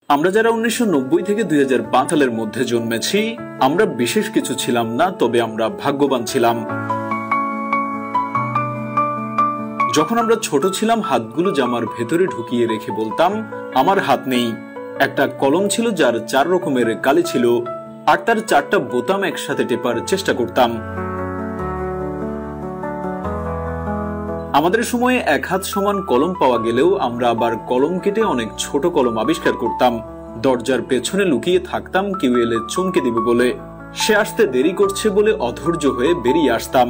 আমরা যারা 1990 থেকে 2005 সালের মধ্যে জন্মেছি, আমরা বিশেষ কিছু ছিলাম না, তবে আমরা ভাগ্যবান ছিলাম। যখন আমরা ছোট ছিলাম, হাতগুলো জামার ভেতরে ঢুকিয়ে রেখে বলতাম, আমার হাত নেই। একটা কলম ছিল যার 4 রকমের কালি ছিল, আর তার 4টা বোতাম একসাথে টেপার চেষ্টা করতাম। আমাদের সময়ে 1 হাত সমান কলম পাওয়া গেলেও আমরা আবার কলম কেটে অনেক ছোট কলম আবিষ্কার করতাম। দরজার পেছনে লুকিয়ে থাকতাম কেউ এলে চমকে দিবে বলে। সে আসতে দেরি করছে বলে অধৈর্য হয়ে বেরিয়ে আসতাম।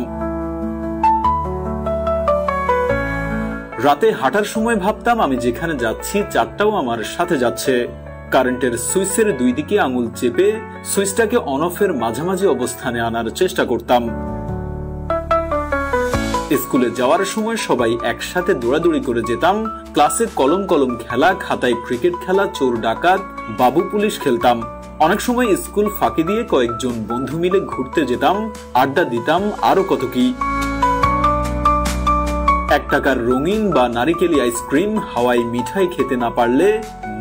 রাতে হাঁটার সময় ভাবতাম আমি যেখানে যাচ্ছি চাঁদটাও আমার সাথে যাচ্ছে। কারেন্টের সুইচের 2 দিকে আঙুল চেপে সুইচটাকে অন অফের মাঝামাঝি অবস্থানে আনার চেষ্টা করতাম। স্কুলে যাওয়ার সময় সবাই একসাথে দৌড়াদৌড়ি করে যেতাম। ক্লাসে কলম কলম খেলা, খাতায় ক্রিকেট খেলা, চোর ডাকাত, বাবু পুলিশ খেলতাম। অনেক সময় স্কুল ফাঁকি দিয়ে কয়েকজন বন্ধু মিলে ঘুরতে যেতাম, আড্ডা দিতাম, আরো কত কি। 1 টাকার রঙিন বা নারিকেলি আইসক্রিম, হাওয়াই মিঠাই খেতে না পারলে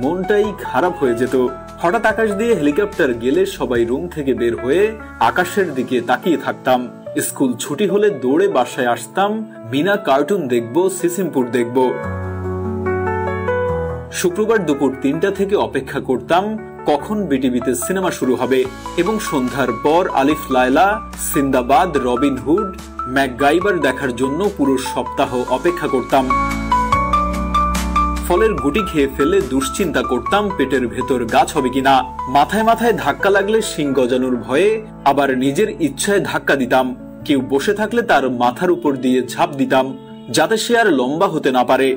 মনটাই খারাপ হয়ে যেত। হঠাৎ আকাশ দিয়ে হেলিকপ্টার গেলে সবাই রুম থেকে বের হয়ে আকাশের দিকে তাকিয়ে থাকতাম। স্কুল ছুটি হলে দৌড়ে বাসায় আসতাম, মিনা কার্টুন দেখব, সিসিমপুর দেখব। শুক্রবার দুপুর 3টা থেকে অপেক্ষা করতাম কখন বিটিভিতে সিনেমা শুরু হবে, এবং সন্ধ্যার পর আলিফ Laila, Sinbad, Robin Hood, MacGyver দেখার জন্য পুরো সপ্তাহ অপেক্ষা করতাম। ফলের গুটি খেয়ে ফেলে দুশ্চিন্তা করতাম পেটের ভেতর গাছ হবে কিনা। মাথায় মাথায় ধাক্কা লাগলে শিং গজানোর ভয়ে আবার নিজের ইচ্ছায় ধাক্কা দিতাম। কেউ বসে থাকলে তার মাথার উপর দিয়ে ঝাঁপ দিতাম, যাতে সে আর লম্বা হতে না পারে।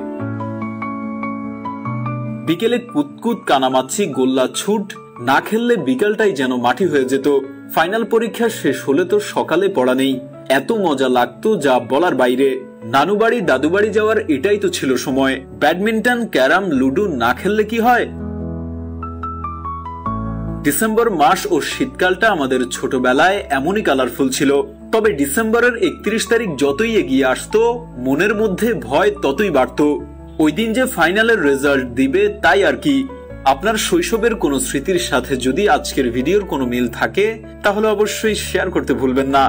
বিকেলে কুতকুত, কানামাছি, গোল্লা ছুট না খেললে বিকালটাই যেন মাটি হয়ে যেত। ফাইনাল পরীক্ষা শেষ হলে তো সকালে পড়া নেই। এত মজা লাগতো যা বলার বাইরে। নানু বাড়ি, দাদু বাড়ি যাওয়ার এটাই তো ছিল সময়। ব্যাডমিন্টন, ক্যারাম, লুডো না খেললে কি হয়। ডিসেম্বর মাস ও শীতকালটা আমাদের ছোটবেলায় এমনই কালারফুল ছিল। তবে ডিসেম্বরের 31 তারিখ যতই এগিয়ে আসতো, মনের মধ্যে ভয় ততই বাড়তো। ওই দিন যে ফাইনালের রেজাল্ট দিবে তাই আর কি। আপনার শৈশবের কোনো স্মৃতির সাথে যদি আজকের ভিডিওর কোনো মিল থাকে, তাহলে অবশ্যই শেয়ার করতে ভুলবেন না।